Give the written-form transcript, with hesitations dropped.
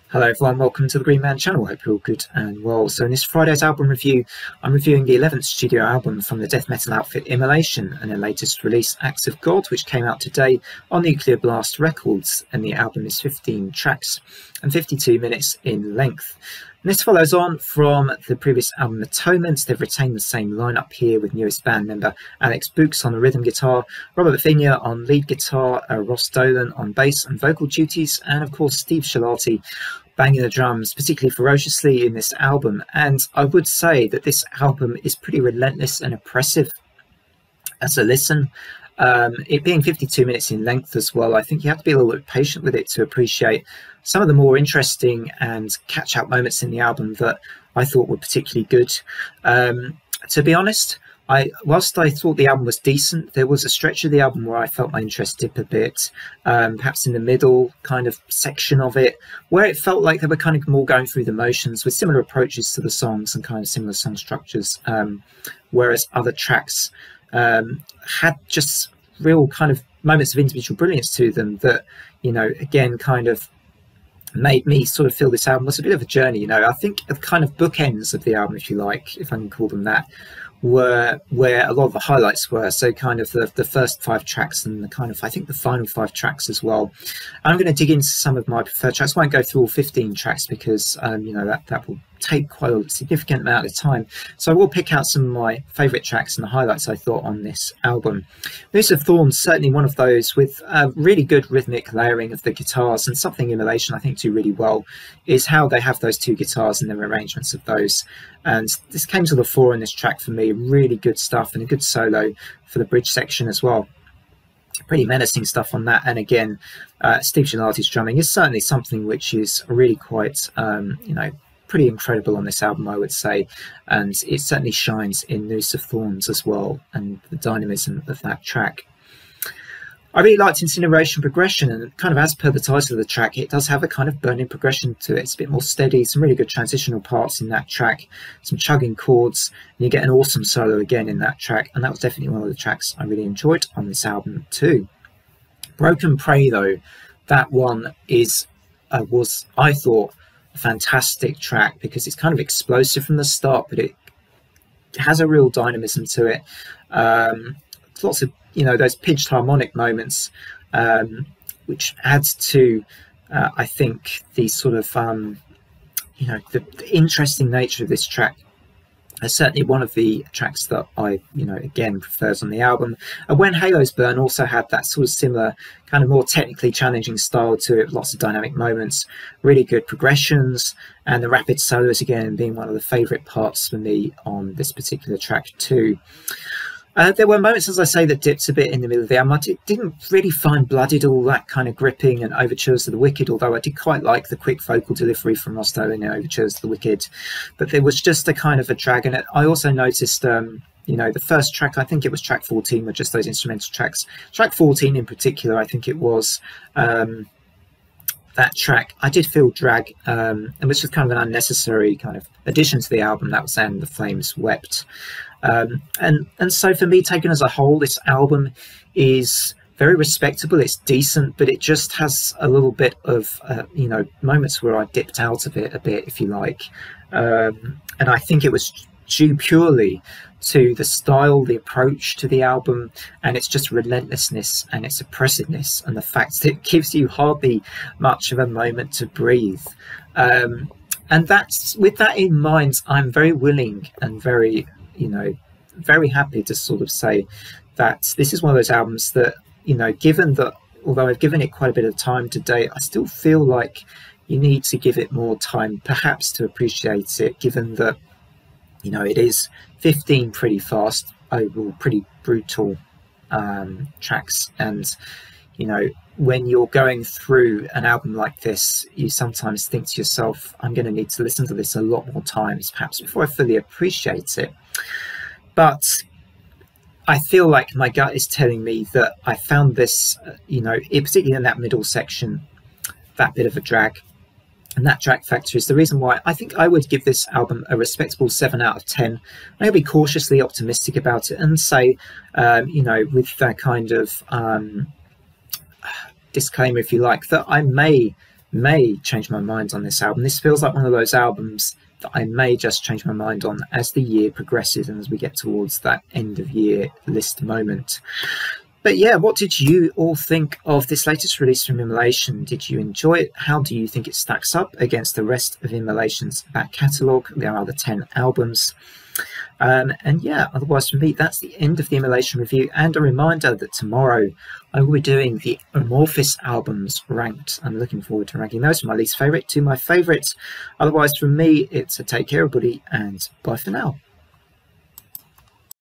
Hello everyone, welcome to the Green Man channel. Hope you're all good and well. So in this Friday's album review, I'm reviewing the 11th studio album from the death metal outfit Immolation and their latest release, Acts of God, which came out today on Nuclear Blast Records, and the album is 15 tracks and 52 minutes in length. And this follows on from the previous album Atonement. They've retained the same lineup here with newest band member Alex Books on the rhythm guitar, Robert Vinia on lead guitar, Ross Dolan on bass and vocal duties, and of course Steve Shalati banging the drums particularly ferociously in this album. And I would say that this album is pretty relentless and oppressive as a listen. It being 52 minutes in length as well, I think you have to be a little bit patient with it to appreciate some of the more interesting and catch-up moments in the album that I thought were particularly good. To be honest, whilst I thought the album was decent, there was a stretch of the album where I felt my interest dip a bit, perhaps in the middle kind of section of it, where it felt like they were kind of more going through the motions with similar approaches to the songs and kind of similar song structures, whereas other tracks had just real kind of moments of individual brilliance to them that, you know, again, kind of made me sort of feel this album was a bit of a journey. You know, I think the kind of bookends of the album, if you like, if I can call them that, were where a lot of the highlights were. So kind of the first 5 tracks and the kind of, I think, the final 5 tracks as well. I'm going to dig into some of my preferred tracks. I won't go through all 15 tracks because, you know, that will take quite a significant amount of time. So I will pick out some of my favourite tracks and the highlights I thought on this album. Noose of Thorns, certainly one of those with really good rhythmic layering of the guitars, and something Immolation I think do really well is how they have those 2 guitars and their arrangements of those. And this came to the fore in this track for me. Really good stuff and a good solo for the bridge section as well. Pretty menacing stuff on that. And again, Steve Shalati's drumming is certainly something which is really quite, you know, pretty incredible on this album, I would say, and it certainly shines in Noose of Thorns as well, and the dynamism of that track. I really liked Incineration progression, and kind of as per the title of the track, it does have a kind of burning progression to it. It's a bit more steady, some really good transitional parts in that track, some chugging chords, and you get an awesome solo again in that track, and that was definitely one of the tracks I really enjoyed on this album too. Broken Prey though, that one is was, I thought, a fantastic track because it's kind of explosive from the start, but it has a real dynamism to it. Lots of, you know, those pitched harmonic moments, which adds to, I think, the sort of, you know, the interesting nature of this track. It's certainly one of the tracks that I, you know, again, prefers on the album. And When Halos Burn also had that sort of similar, kind of more technically challenging style to it, lots of dynamic moments, really good progressions, and the rapid solos again being one of the favourite parts for me on this particular track too. There were moments, as I say, that dipped a bit in the middle of the album. I didn't really find Blooded all that kind of gripping, and Overtures to the Wicked, although I did quite like the quick vocal delivery from Ross Dolan in Overtures to the Wicked. But there was just a kind of a drag in it. I also noticed, you know, the first track, I think it was track 14, were just those instrumental tracks. Track 14 in particular, I think it was, that track, I did feel drag, and which was kind of an unnecessary kind of addition to the album. That was And the Flames Wept. And so for me, taken as a whole, this album is very respectable. It's decent, but it just has a little bit of, you know, moments where I dipped out of it a bit, if you like. And I think it was due purely to the style, the approach to the album, and its just relentlessness and its oppressiveness, and the fact that it gives you hardly much of a moment to breathe. And that's, with that in mind, I'm very willing and very, you know, very happy to sort of say that this is one of those albums that, you know, given that, although I've given it quite a bit of time today, I still feel like you need to give it more time, perhaps, to appreciate it, given that, you know, it is 15 pretty fast, overall pretty brutal tracks. And, you know, when you're going through an album like this, you sometimes think to yourself, I'm going to need to listen to this a lot more times, perhaps, before I fully appreciate it. But I feel like my gut is telling me that I found this, you know, particularly in that middle section, that bit of a drag. And that drag factor is the reason why I think I would give this album a respectable 7 out of 10. I'll be cautiously optimistic about it and say, you know, with that kind of disclaimer, if you like, that I may may change my mind on this album. This feels like one of those albums that I may just change my mind on as the year progresses and as we get towards that end of year list moment. But yeah, what did you all think of this latest release from Immolation? Did you enjoy it? How do you think it stacks up against the rest of Immolation's back catalogue? There are the 10 albums. And yeah, otherwise for me, that's the end of the Immolation review, and a reminder that tomorrow I will be doing the Amorphous albums ranked. I'm looking forward to ranking those from my least favourite to my favourite. Otherwise from me, it's a take care everybody, and bye for now.